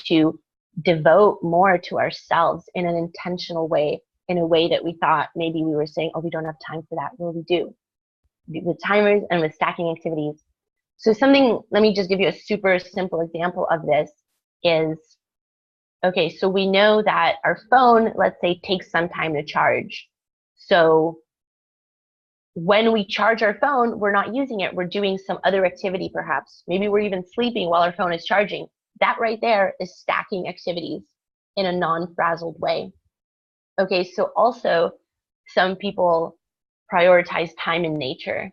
to devote more to ourselves in an intentional way, in a way that we thought maybe we were saying, oh, we don't have time for that. Well, we do, with timers and with stacking activities. So something, let me just give you a super simple example of this is, okay, so we know that our phone, let's say, takes some time to charge. So when we charge our phone, we're not using it. We're doing some other activity, perhaps. Maybe we're even sleeping while our phone is charging. That right there is stacking activities in a non-frazzled way. Okay, so also some people prioritize time in nature.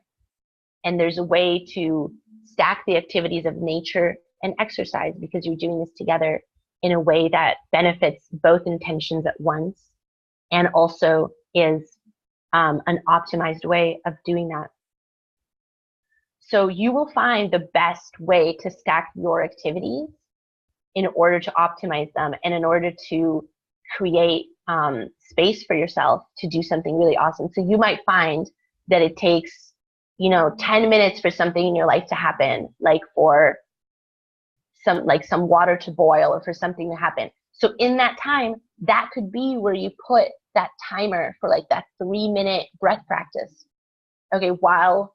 And there's a way to stack the activities of nature and exercise because you're doing this together in a way that benefits both intentions at once and also is an optimized way of doing that. So you will find the best way to stack your activities in order to optimize them and in order to create space for yourself to do something really awesome. So you might find that it takes, 10 minutes for something in your life to happen, like for some water to boil or for something to happen. So in that time, that could be where you put that timer for like that 3-minute breath practice. Okay, while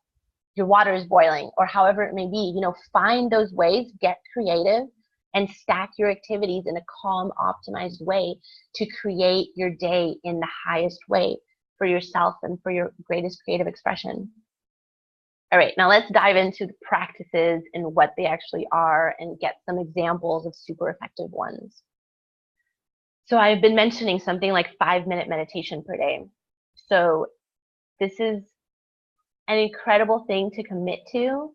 your water is boiling or however it may be, find those ways, get creative and stack your activities in a calm, optimized way to create your day in the highest way for yourself and for your greatest creative expression. All right, now let's dive into the practices and what they actually are and get some examples of super effective ones. So I've been mentioning something like 5-minute meditation per day. So this is an incredible thing to commit to.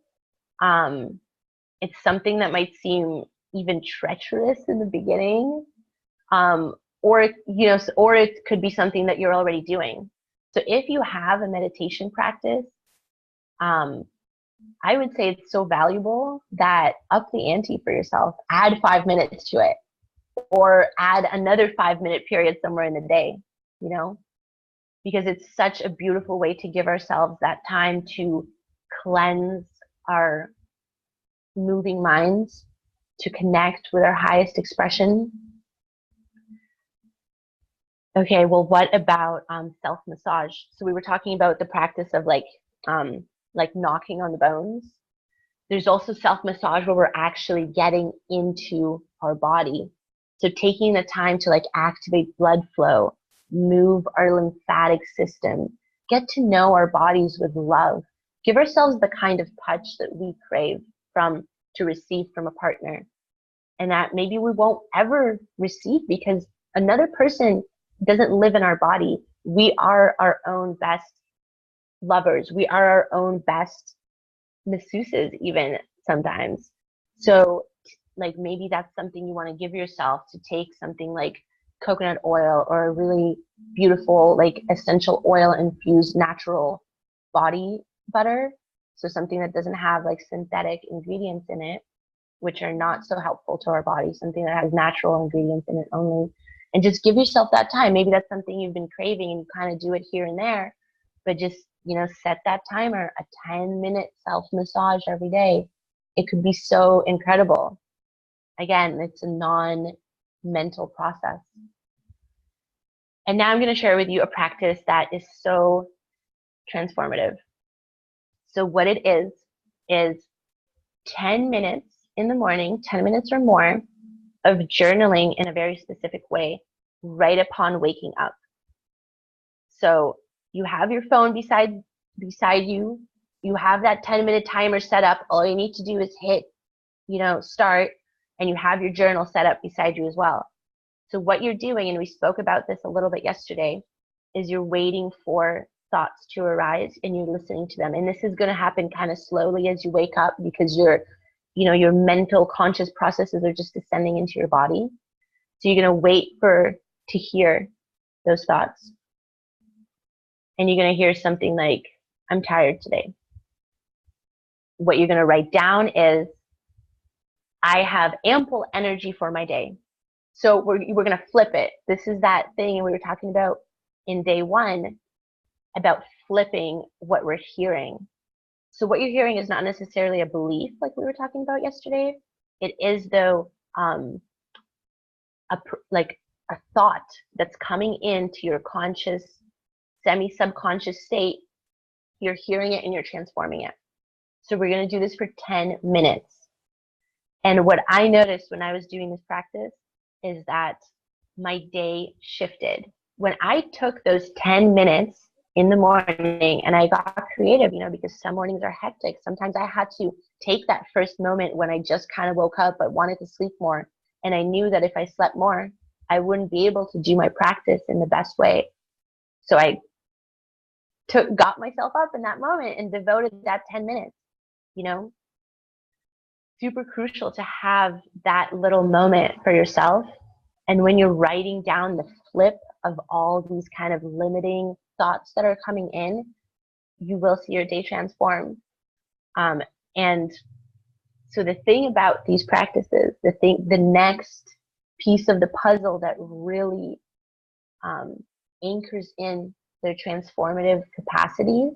It's something that might seem even treacherous in the beginning, or it could be something that you're already doing. So if you have a meditation practice, I would say it's so valuable that up the ante for yourself, add 5 minutes to it, or add another 5-minute period somewhere in the day, because it's such a beautiful way to give ourselves that time to cleanse our moving minds, to connect with our highest expression. Okay, well, what about self-massage? So we were talking about the practice of like knocking on the bones. There's also self-massage where we're actually getting into our body. So taking the time to like activate blood flow, move our lymphatic system, get to know our bodies with love, give ourselves the kind of touch that we crave to receive from a partner, and that maybe we won't ever receive because another person doesn't live in our body. We are our own best lovers. We are our own best masseuses even sometimes. So like maybe that's something you want to give yourself, to take something like coconut oil or a really beautiful like essential oil infused natural body butter. So something that doesn't have like synthetic ingredients in it, which are not so helpful to our body, something that has natural ingredients in it only. And just give yourself that time. Maybe that's something you've been craving and you kind of do it here and there, but just, set that timer, a 10-minute self-massage every day. It could be so incredible. Again, it's a non-mental process. And now I'm going to share with you a practice that is so transformative. So what it is 10 minutes in the morning, 10 minutes or more of journaling in a very specific way right upon waking up. So you have your phone beside you. You have that 10-minute timer set up. All you need to do is hit, start, and you have your journal set up beside you as well. So what you're doing, and we spoke about this a little bit yesterday, is you're waiting for thoughts to arise and you're listening to them. And this is going to happen kind of slowly as you wake up because your mental conscious processes are just descending into your body. So you're going to wait to hear those thoughts. And you're going to hear something like, I'm tired today. What you're going to write down is, I have ample energy for my day. So we're going to flip it. This is that thing we were talking about in day 1 about flipping what we're hearing. So what you're hearing is not necessarily a belief like we were talking about yesterday. It is, though, like a thought that's coming into your conscious, semi-subconscious state. You're hearing it and you're transforming it. So we're going to do this for 10 minutes. And what I noticed when I was doing this practice is that my day shifted. When I took those 10 minutes in the morning and I got creative, because some mornings are hectic. Sometimes I had to take that first moment when I just kind of woke up but wanted to sleep more. And I knew that if I slept more, I wouldn't be able to do my practice in the best way. So I got myself up in that moment and devoted that 10 minutes, super crucial to have that little moment for yourself. And when you're writing down the flip of all these kind of limiting thoughts that are coming in, you will see your day transform. And so the thing about these practices, the next piece of the puzzle that really anchors in their transformative capacities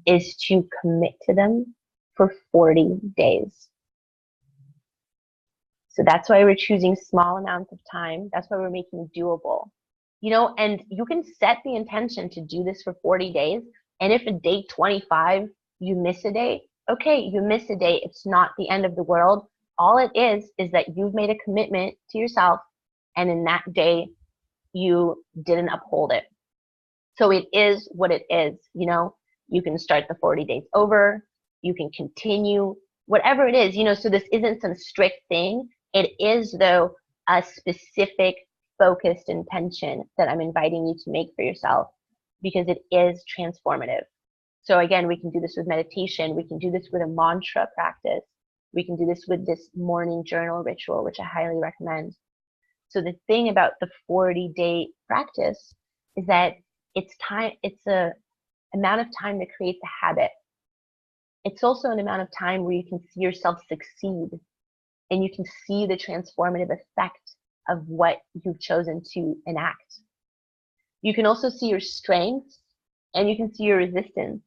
is to commit to them for 40 days. So that's why we're choosing small amounts of time. That's why we're making it doable. And you can set the intention to do this for 40 days. And if at day 25, you miss a day, okay, you miss a day. It's not the end of the world. All it is that you've made a commitment to yourself. And in that day, you didn't uphold it. So it is what it is. You can start the 40 days over. You can continue, whatever it is, so this isn't some strict thing. It is, though, a specific focused intention that I'm inviting you to make for yourself, because it is transformative. So again, we can do this with meditation. We can do this with a mantra practice. We can do this with this morning journal ritual, which I highly recommend. So the thing about the 40-day practice is that it's a amount of time that creates a habit. It's also an amount of time where you can see yourself succeed, and you can see the transformative effect of what you've chosen to enact. You can also see your strengths, and you can see your resistance,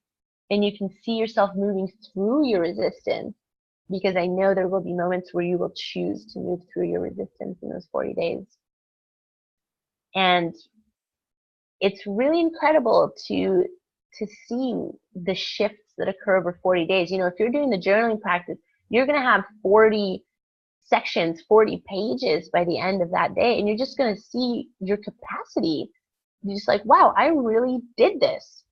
and you can see yourself moving through your resistance, because I know there will be moments where you will choose to move through your resistance in those 40 days. And it's really incredible to see the shifts that occur over 40 days. If you're doing the journaling practice, you're going to have 40 sections, 40 pages by the end of that day, and you're just going to see your capacity. You're just like, wow, I really did this.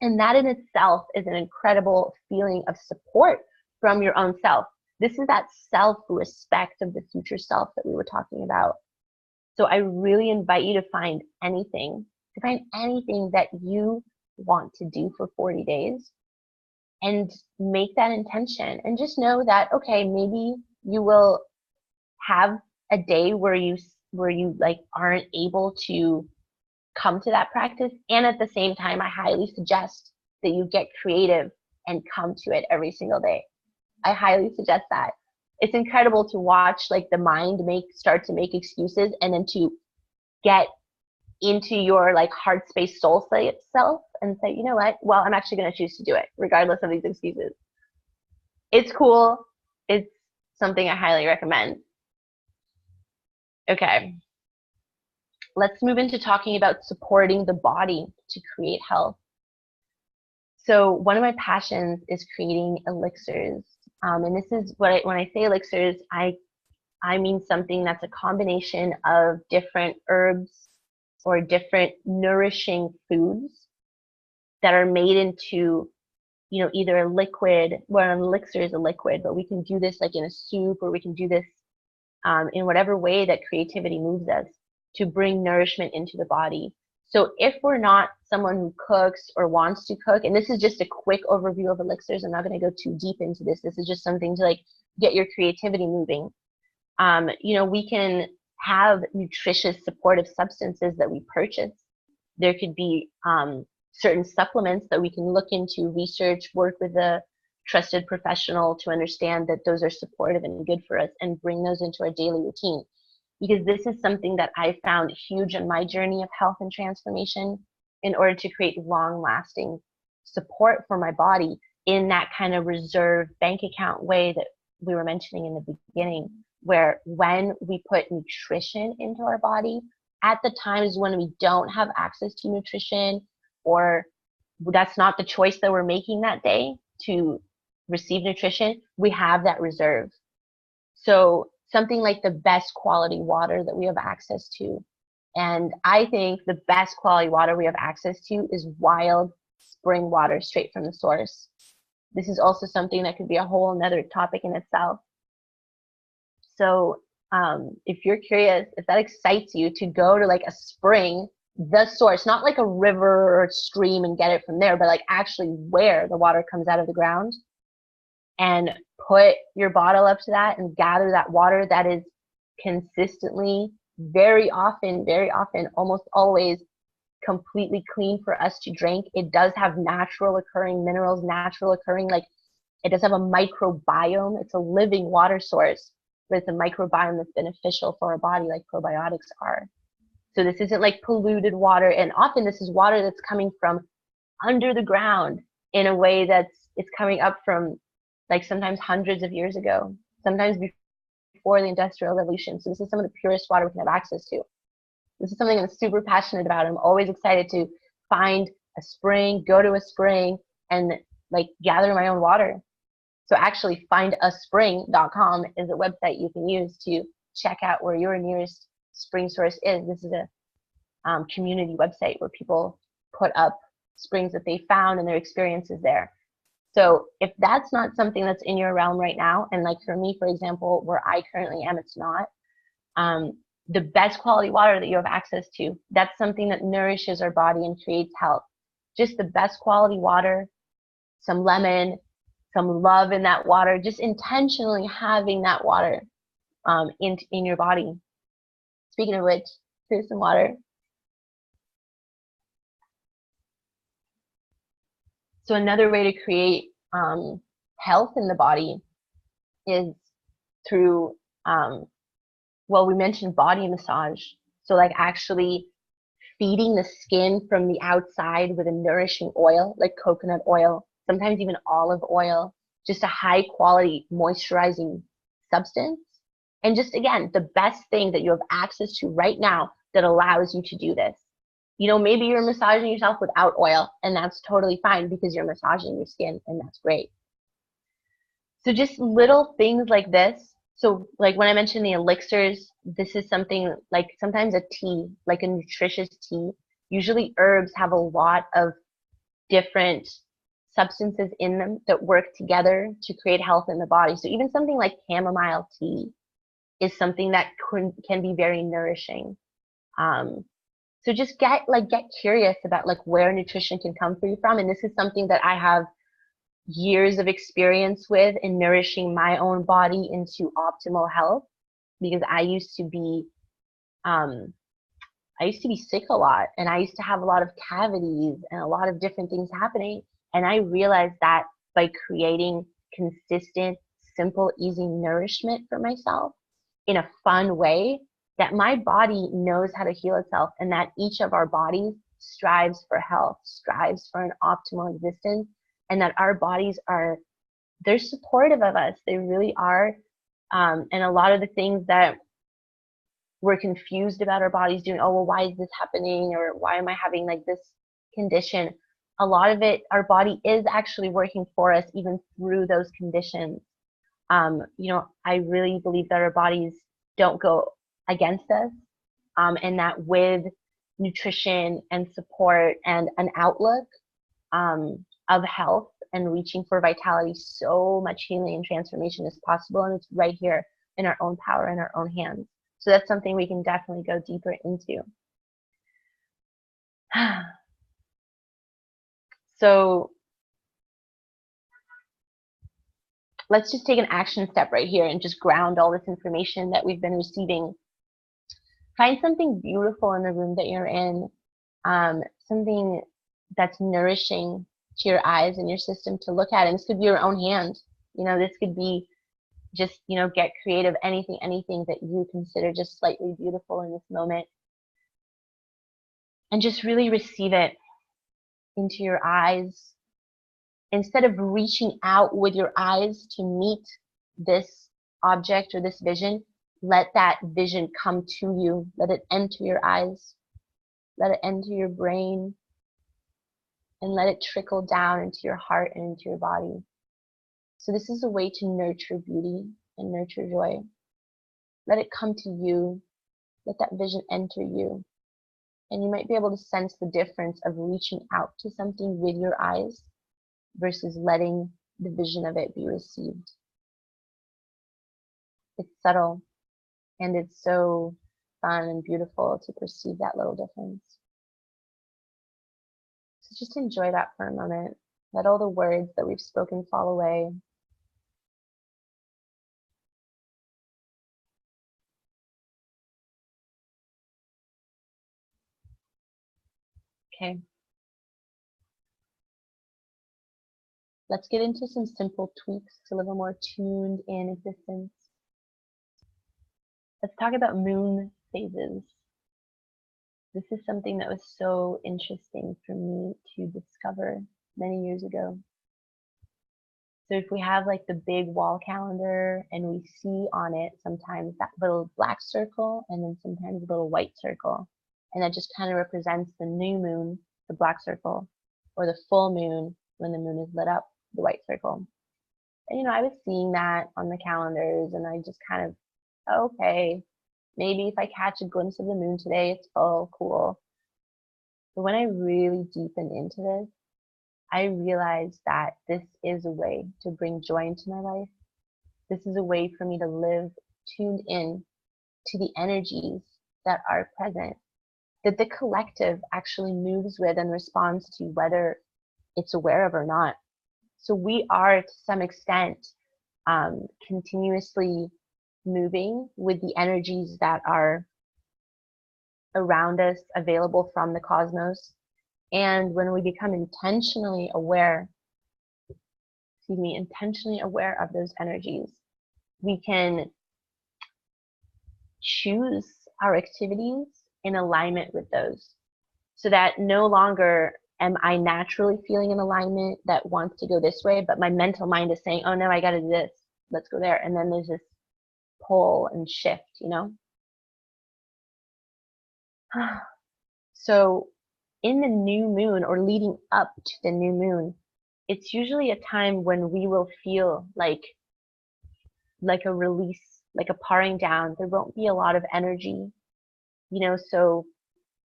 And that in itself is an incredible feeling of support from your own self. This is that self-respect of the future self that we were talking about. So I really invite you to find anything that you want to do for 40 days and make that intention, and just know that, okay, maybe you will have a day where you like aren't able to come to that practice. And at the same time, I highly suggest that you get creative and come to it every single day. I highly suggest that. It's incredible to watch like the mind start to make excuses, and then to get into your like heart space soul self and say, you know what, well, I'm actually going to choose to do it regardless of these excuses. It's cool. It's something I highly recommend. Okay, let's move into talking about supporting the body to create health. So one of my passions is creating elixirs. And this is when I say elixirs, I mean something that's a combination of different herbs or different nourishing foods that are made into, either a liquid. Well, an elixir is a liquid, but we can do this like in a soup, or we can do this in whatever way that creativity moves us to bring nourishment into the body. So if we're not someone who cooks or wants to cook, and this is just a quick overview of elixirs, I'm not going to go too deep into this. This is just something to like get your creativity moving. We can have nutritious supportive substances that we purchase. There could be certain supplements that we can look into, research, work with a trusted professional to understand that those are supportive and good for us, and bring those into our daily routine. Because this is something that I found huge in my journey of health and transformation, in order to create long-lasting support for my body in that kind of reserve bank account way that we were mentioning in the beginning. where when we put nutrition into our body, at the times when we don't have access to nutrition, or that's not the choice that we're making that day to receive nutrition, we have that reserve. So something like the best quality water that we have access to. And I think the best quality water we have access to is wild spring water straight from the source. This is also something that could be a whole another topic in itself. So if you're curious, if that excites you to go to like a spring, the source, not like a river or stream and get it from there, but like actually where the water comes out of the ground, and put your bottle up to that and gather that water that is consistently, very often, almost always completely clean for us to drink. It does have natural occurring minerals, natural occurring, like it does have a microbiome. It's a living water source, but it's a microbiome that's beneficial for our body, like probiotics are. So this isn't like polluted water, and often this is water that's coming from under the ground in a way it's coming up from like sometimes hundreds of years ago, sometimes before the Industrial Revolution. So this is some of the purest water we can have access to. This is something I'm super passionate about. I'm always excited to find a spring, go to a spring, and like gather my own water. So actually findaspring.com is a website you can use to check out where your nearest spring source is. This is a community website where people put up springs that they found and their experiences there. So if that's not something that's in your realm right now, and like for me, for example, where I currently am, it's not, the best quality water that you have access to, that's something that nourishes our body and creates health. Just the best quality water, some lemon, some love in that water, just intentionally having that water in your body. Speaking of which, here's some water. So another way to create health in the body is through, well, we mentioned body massage. So like actually feeding the skin from the outside with a nourishing oil, like coconut oil, sometimes even olive oil, just a high quality moisturizing substance. And just again, the best thing that you have access to right now that allows you to do this. You know, maybe you're massaging yourself without oil, and that's totally fine because you're massaging your skin, and that's great. So just little things like this. So like when I mentioned the elixirs, this is something like sometimes a tea, like a nutritious tea. Usually herbs have a lot of different substances in them that work together to create health in the body. So even something like chamomile tea is something that can be very nourishing. So just get curious about like where nutrition can come for you from. And this is something that I have years of experience with in nourishing my own body into optimal health, because I used to be sick a lot, and I used to have a lot of cavities and a lot of different things happening. And I realized that by creating consistent, simple, easy nourishment for myself in a fun way, that my body knows how to heal itself, and that each of our bodies strives for health, strives for an optimal existence, and that our bodies they're supportive of us. They really are. And a lot of the things that we're confused about our bodies doing, oh, well, why is this happening? Or why am I having like this condition? A lot of it, our body is actually working for us even through those conditions. You know, I really believe that our bodies don't go against us, and that with nutrition and support and an outlook of health and reaching for vitality, so much healing and transformation is possible, and it's right here in our own power, in our own hands. So that's something we can definitely go deeper into. So let's just take an action step right here and just ground all this information that we've been receiving. Find something beautiful in the room that you're in, something that's nourishing to your eyes and your system to look at. And this could be your own hand. You know, this could be just, you know, get creative, anything that you consider just slightly beautiful in this moment. And just really receive it into your eyes. Instead of reaching out with your eyes to meet this object or this vision, let that vision come to you. Let it enter your eyes. Let it enter your brain. And let it trickle down into your heart and into your body. So this is a way to nurture beauty and nurture joy. Let it come to you. Let that vision enter you. And you might be able to sense the difference of reaching out to something with your eyes versus letting the vision of it be received. It's subtle, and it's so fun and beautiful to perceive that little difference. So just enjoy that for a moment. Let all the words that we've spoken fall away. Okay. Let's get into some simple tweaks to live a more tuned in existence. Let's talk about moon phases. This is something that was so interesting for me to discover many years ago. So if we have like the big wall calendar and we see on it sometimes that little black circle and then sometimes a little white circle, and that just kind of represents the new moon, the black circle, or the full moon when the moon is lit up, the white circle. And I was seeing that on the calendars, and I just kind of, okay, maybe if I catch a glimpse of the moon today, it's full, cool. But when I really deepened into this, I realized that this is a way to bring joy into my life. This is a way for me to live tuned in to the energies that are present, that the collective actually moves with and responds to, whether it's aware of or not. So we are, to some extent, continuously moving with the energies that are around us, available from the cosmos. And when we become intentionally aware of those energies, we can choose our activities in alignment with those, so that no longer am I naturally feeling an alignment that wants to go this way, but my mental mind is saying, oh no, I gotta do this, let's go there. And then there's this pull and shift, So in the new moon, or leading up to the new moon, it's usually a time when we will feel like a release, like a pouring down. There won't be a lot of energy, so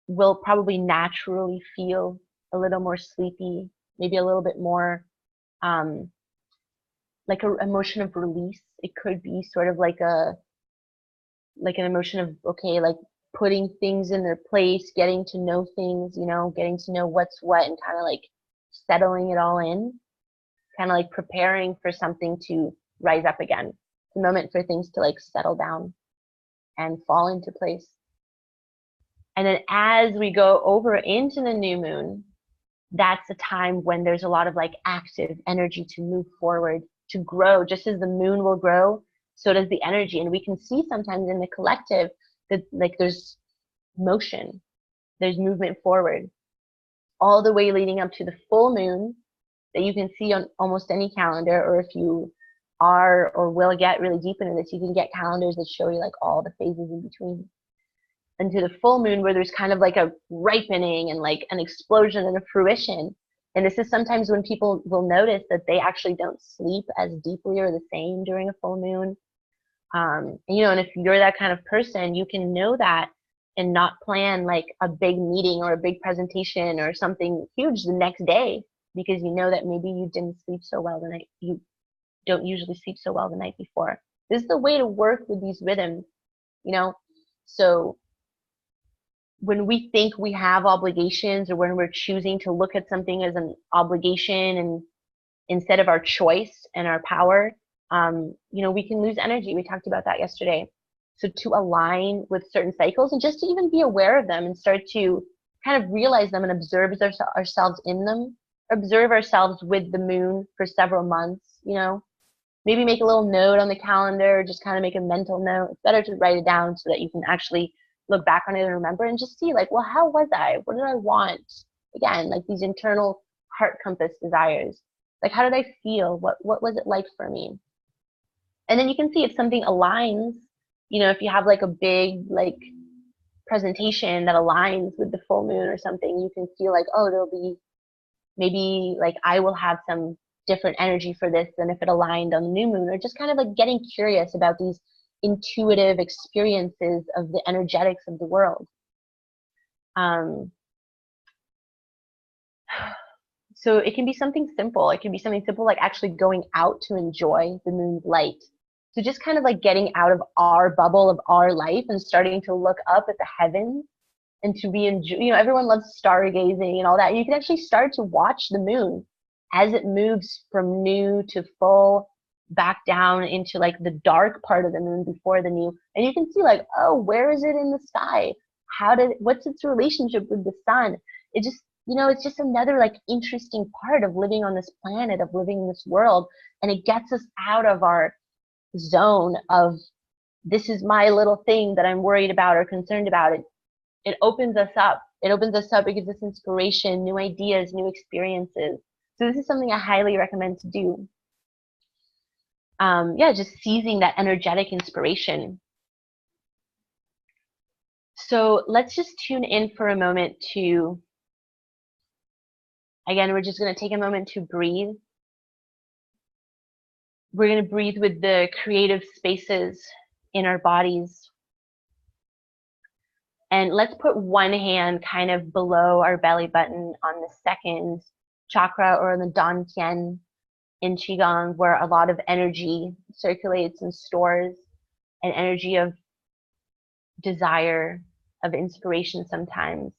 we'll probably naturally feel a little more sleepy, maybe a little bit more like an emotion of release. It could be sort of like an emotion of, okay, like putting things in their place, getting to know things, getting to know what's what, and kind of like settling it all in, kind of like preparing for something to rise up again. It's a moment for things to like settle down and fall into place. And then as we go over into the new moon, that's a time when there's a lot of like active energy to move forward, to grow. Just as the moon will grow, so does the energy. And we can see sometimes in the collective that like there's motion, there's movement forward, all the way leading up to the full moon that you can see on almost any calendar. Or if you are or will get really deep into this, you can get calendars that show you like all the phases in between. And to the full moon, where there's kind of like a ripening and like an explosion and a fruition. And this is sometimes when people will notice that they actually don't sleep as deeply or the same during a full moon. And if you're that kind of person, you can know that and not plan like a big meeting or a big presentation or something huge the next day, because you know that maybe you didn't sleep so well the night, you don't usually sleep so well the night before. This is the way to work with these rhythms, So when we think we have obligations, or when we're choosing to look at something as an obligation and instead of our choice and our power, we can lose energy. We talked about that yesterday. So to align with certain cycles and just to even be aware of them and start to kind of realize them and observe ourselves in them, observe ourselves with the moon for several months, maybe make a little note on the calendar, just kind of make a mental note. It's better to write it down so that you can actually look back on it and remember and just see like, well, how was I? What did I want? Again, like these internal heart compass desires. Like, how did I feel? What was it like for me? And then you can see if something aligns, you know, if you have like a big like presentation that aligns with the full moon or something, you can feel like, oh, there'll be maybe like I will have some different energy for this than if it aligned on the new moon, or just kind of like getting curious about these intuitive experiences of the energetics of the world. So it can be something simple. It can be something simple like actually going out to enjoy the moon's light. So just kind of like getting out of our bubble of our life and starting to look up at the heavens and to be you know, everyone loves stargazing and all that. You can actually start to watch the moon as it moves from new to full, back down into like the dark part of the moon before the new, and you can see like, oh, where is it in the sky? What's its relationship with the sun? It just, you know, it's just another like interesting part of living on this planet, of living in this world, and it gets us out of our zone of this is my little thing that I'm worried about or concerned about. It opens us up. It opens us up. It gives us inspiration, new ideas, new experiences. So this is something I highly recommend to do. Yeah, just seizing that energetic inspiration. So let's just tune in for a moment to, again, we're just going to take a moment to breathe. We're going to breathe with the creative spaces in our bodies. And let's put one hand kind of below our belly button on the second chakra, or the dantian in Qigong, where a lot of energy circulates and stores, an energy of desire, of inspiration sometimes.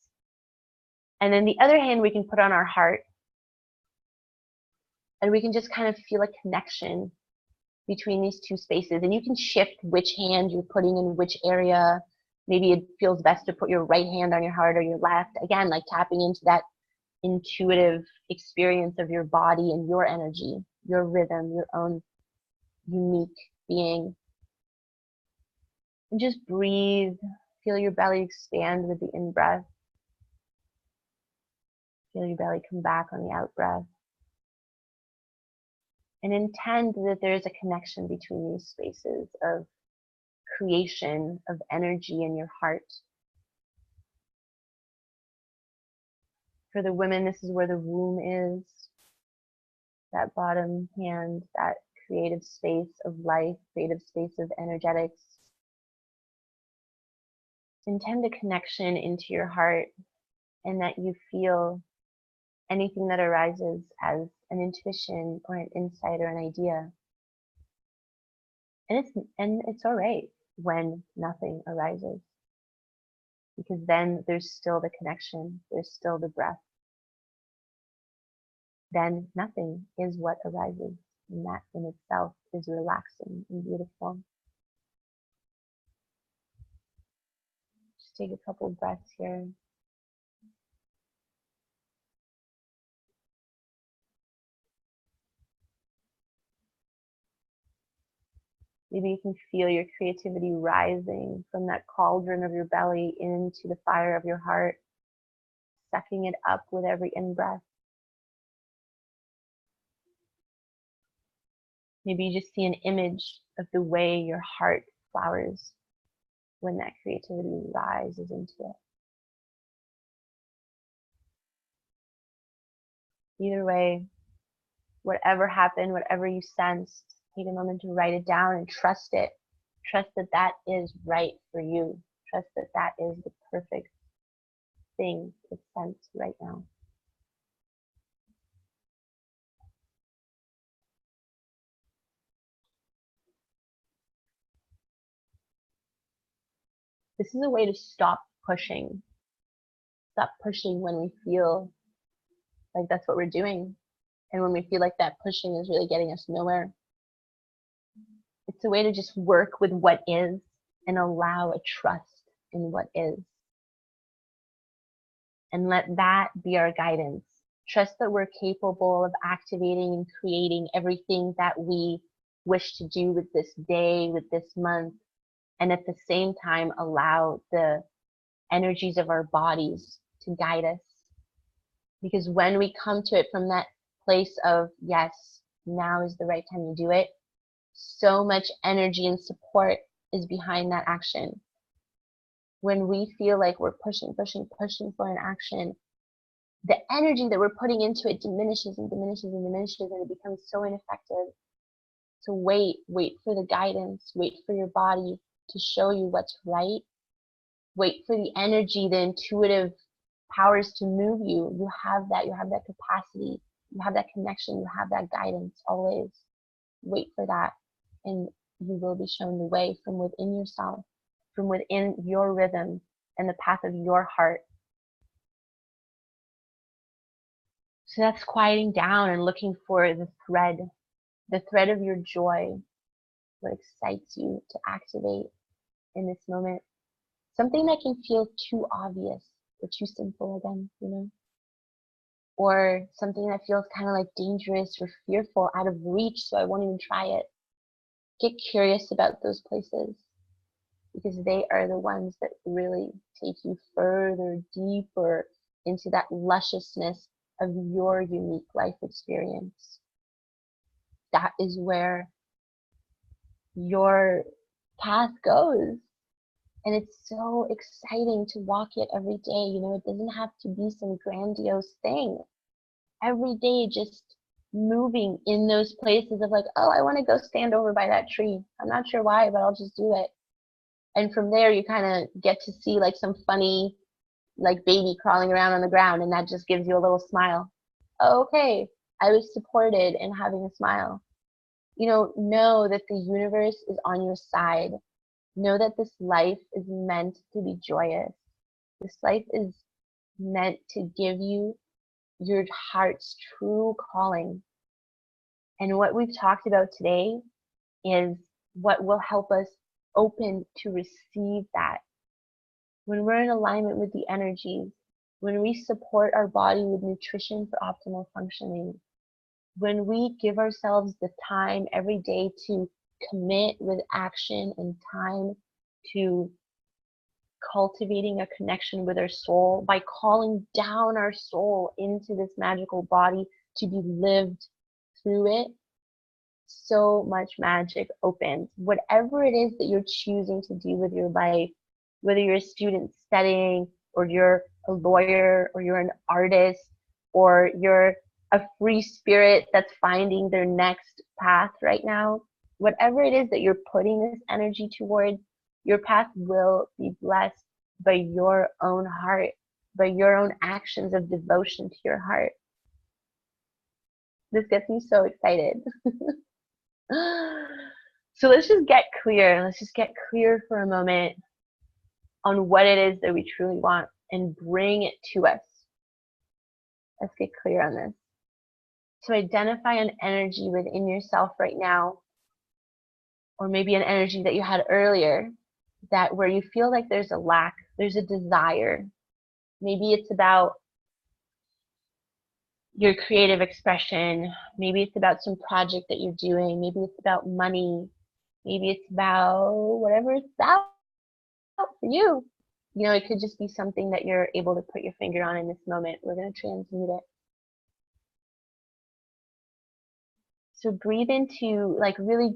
And then the other hand we can put on our heart, and we can just kind of feel a connection between these two spaces. And you can shift which hand you're putting in which area. Maybe it feels best to put your right hand on your heart or your left. Again, like tapping into that intuitive experience of your body and your energy, your rhythm, your own unique being. And just breathe. Feel your belly expand with the in-breath. Feel your belly come back on the out-breath. And intend that there is a connection between these spaces of creation, of energy in your heart. For the women, this is where the womb is. That bottom hand, that creative space of life, creative space of energetics. Intend a connection into your heart, and that you feel anything that arises as an intuition or an insight or an idea. And it's all right when nothing arises, because then there's still the connection, there's still the breath. Then nothing is what arises, and that in itself is relaxing and beautiful. Just take a couple breaths here. Maybe you can feel your creativity rising from that cauldron of your belly into the fire of your heart, sucking it up with every in-breath. Maybe you just see an image of the way your heart flowers when that creativity rises into it. Either way, whatever happened, whatever you sensed, take a moment to write it down and trust it. Trust that that is right for you. Trust that that is the perfect thing to sense right now. This is a way to stop pushing. Stop pushing when we feel like that's what we're doing, and when we feel like that pushing is really getting us nowhere. It's a way to just work with what is and allow a trust in what is. And let that be our guidance. Trust that we're capable of activating and creating everything that we wish to do with this day, with this month, and at the same time allow the energies of our bodies to guide us. Because when we come to it from that place of, yes, now is the right time to do it, So much energy and support is behind that action. When we feel like we're pushing for an action, the energy that we're putting into it diminishes and diminishes and diminishes, and it becomes so ineffective. So wait for the guidance, wait for your body to show you what's right. Wait for the energy, the intuitive powers to move you. You have that capacity, you have that connection, you have that guidance always. Wait for that, and you will be shown the way from within yourself, from within your rhythm and the path of your heart. So that's quieting down and looking for the thread of your joy, what excites you to activate in this moment. Something that can feel too obvious or too simple again, or something that feels kind of like dangerous or fearful, out of reach, so I won't even try it. Get curious about those places, because they are the ones that really take you further, deeper into that lusciousness of your unique life experience. That is where your path goes. And it's so exciting to walk it every day. It doesn't have to be some grandiose thing. Every day, just moving in those places of like, oh, I want to go stand over by that tree. I'm not sure why, but I'll just do it. And from there, you kind of get to see like some funny, like baby crawling around on the ground, and that just gives you a little smile. Oh, okay, I was supported in having a smile. Know that the universe is on your side. Know that this life is meant to be joyous. This life is meant to give you your heart's true calling. And what we've talked about today is what will help us open to receive that. When we're in alignment with the energies, when we support our body with nutrition for optimal functioning, when we give ourselves the time every day to commit with action and time to cultivating a connection with our soul by calling down our soul into this magical body to be lived through it, so much magic opens. Whatever it is that you're choosing to do with your life, whether you're a student studying, or you're a lawyer, or you're an artist, or you're a free spirit that's finding their next path right now, whatever it is that you're putting this energy towards, your path will be blessed by your own heart, by your own actions of devotion to your heart. This gets me so excited. So let's just get clear. Let's just get clear for a moment on what it is that we truly want and bring it to us. Let's get clear on this. So identify an energy within yourself right now, or maybe an energy that you had earlier, that where you feel like there's a lack, there's a desire. Maybe it's about your creative expression. Maybe it's about some project that you're doing. Maybe it's about money. Maybe it's about whatever it's about for you. It could just be something that you're able to put your finger on in this moment. We're going to transmute it. So breathe into, like, really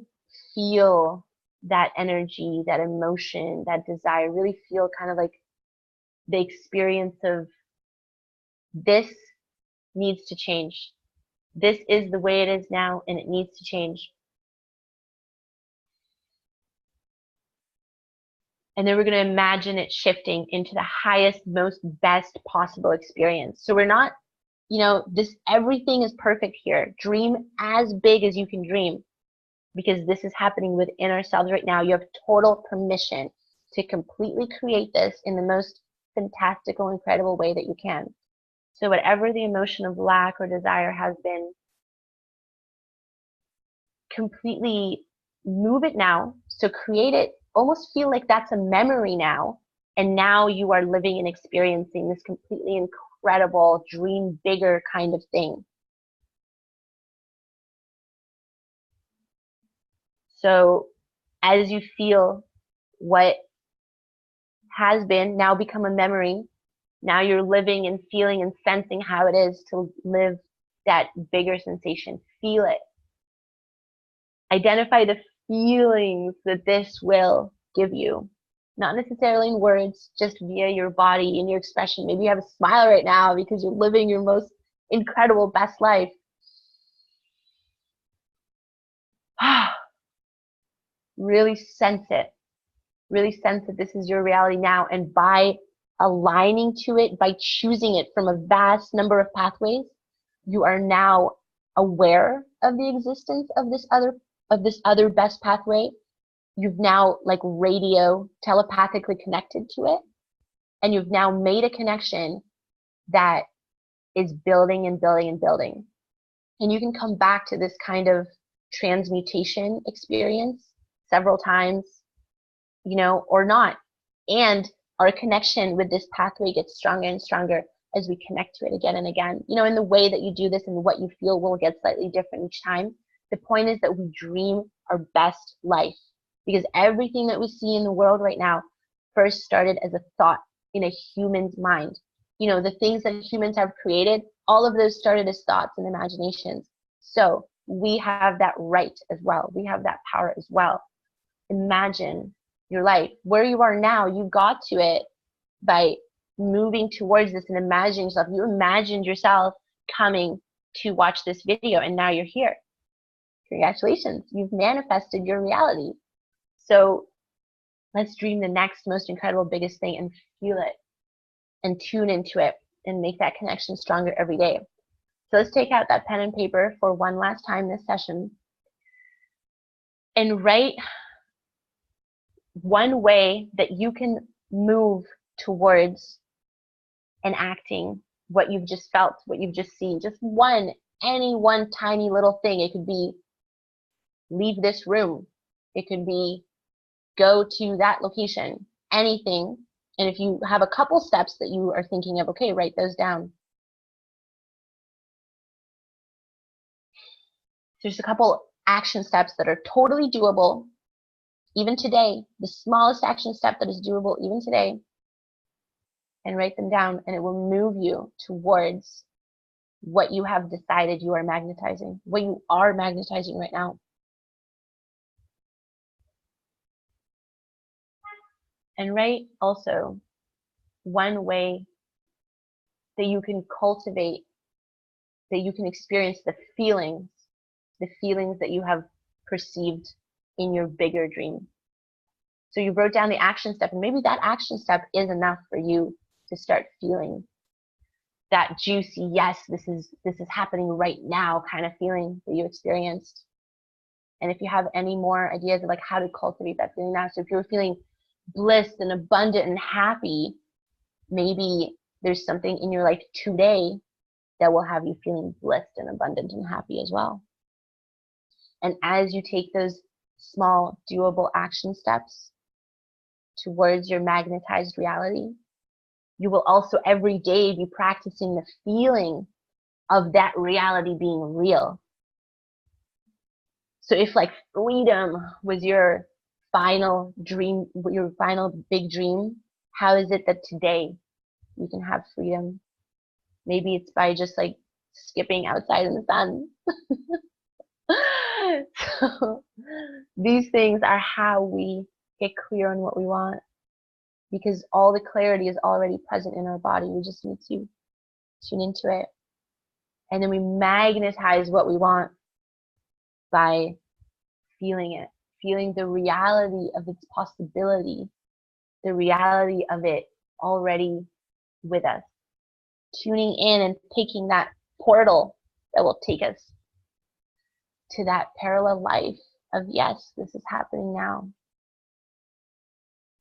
feel that energy, that emotion, that desire. Really feel kind of like the experience of, this needs to change. This is the way it is now, and it needs to change. And then we're going to imagine it shifting into the highest, most best possible experience. So we're not, everything is perfect here. Dream as big as you can dream, because this is happening within ourselves right now. You have total permission to completely create this in the most fantastical, incredible way that you can. So whatever the emotion of lack or desire has been, completely move it now. So create it, almost feel like that's a memory now. And now you are living and experiencing this completely incredible, dream bigger kind of thing. So as you feel what has been now become a memory, now you're living and feeling and sensing how it is to live that bigger sensation. Feel it. Identify the feelings that this will give you. Not necessarily in words, just via your body and your expression. Maybe you have a smile right now because you're living your most incredible, best life. Really sense it. Really sense that this is your reality now. And by aligning to it, by choosing it from a vast number of pathways, you are now aware of the existence of this other best pathway. You've now like radio telepathically connected to it, and you've now made a connection that is building and building and building. And you can come back to this kind of transmutation experience several times, you know, or not. And our connection with this pathway gets stronger and stronger as we connect to it again and again. You know, in the way that you do this and what you feel will get slightly different each time. The point is that we dream our best life, because everything that we see in the world right now first started as a thought in a human's mind. You know, the things that humans have created, all of those started as thoughts and imaginations. So we have that right as well. We have that power as well. Imagine your life. Where you are now, you got to it by moving towards this and imagining yourself. You imagined yourself coming to watch this video, and now you're here. Congratulations, you've manifested your reality. So let's dream the next most incredible, biggest thing and feel it and tune into it and make that connection stronger every day. So let's take out that pen and paper for one last time this session and write one way that you can move towards enacting what you've just felt, what you've just seen. Just any one tiny little thing. It could be leave this room. It could be go to that location, anything. And if you have a couple steps that you are thinking of, okay, write those down. There's a couple action steps that are totally doable, even today, the smallest action step that is doable even today, and write them down, and it will move you towards what you have decided you are magnetizing, what you are magnetizing right now. And write also one way that you can cultivate, that you can experience the feelings that you have perceived in your bigger dream. So you wrote down the action step, and maybe that action step is enough for you to start feeling that juicy, yes, this is happening right now kind of feeling that you experienced. And if you have any more ideas of like how to cultivate that feeling now, so if you're feeling bliss and abundant and happy, maybe there's something in your life today that will have you feeling blissed and abundant and happy as well. And as you take those small, doable action steps towards your magnetized reality, you will also every day be practicing the feeling of that reality being real. So if like freedom was your final dream, your final big dream, how is it that today you can have freedom? Maybe it's by just like skipping outside in the sun. So these things are how we get clear on what we want, because all the clarity is already present in our body. We just need to tune into it. And then we magnetize what we want by feeling it, feeling the reality of its possibility, the reality of it already with us, tuning in and taking that portal that will take us to that parallel life of, yes, this is happening now.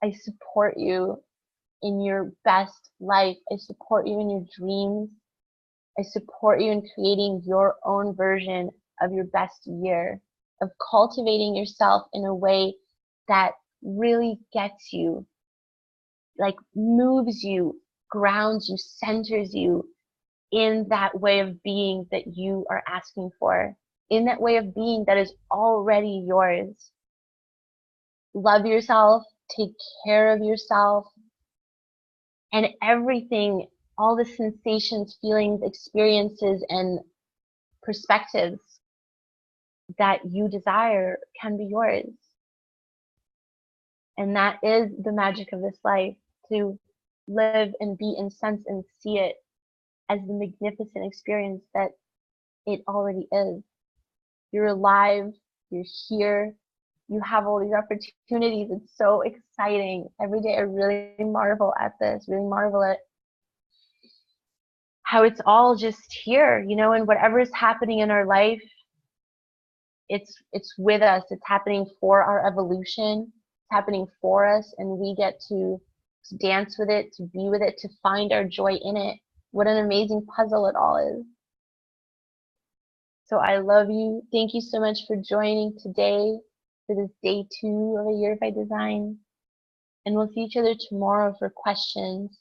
I support you in your best life. I support you in your dreams. I support you in creating your own version of your best year, of cultivating yourself in a way that really gets you, like moves you, grounds you, centers you in that way of being that you are asking for, in that way of being that is already yours. Love yourself, take care of yourself, and everything, all the sensations, feelings, experiences, and perspectives that you desire can be yours. And that is the magic of this life, to live and be and sense and see it as the magnificent experience that it already is. You're alive, you're here, you have all these opportunities. It's so exciting. Every day I really marvel at this, really marvel at how it's all just here, you know, and whatever is happening in our life, it's with us. It's happening for our evolution. It's happening for us, and we get to dance with it, to be with it, to find our joy in it. What an amazing puzzle it all is. So I love you. Thank you so much for joining today for this day 2 of A Year by Design. And we'll see each other tomorrow for questions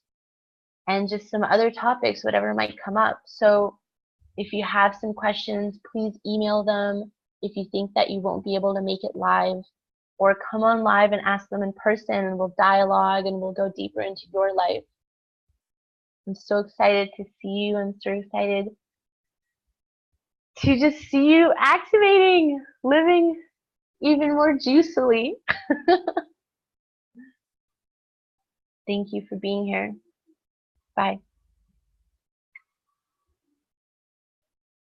and just some other topics, whatever might come up. So if you have some questions, please email them if you think that you won't be able to make it live, or come on live and ask them in person, and we'll dialogue and we'll go deeper into your life. I'm so excited to see you. I'm so excited to just see you activating, living even more juicily. Thank you for being here. Bye.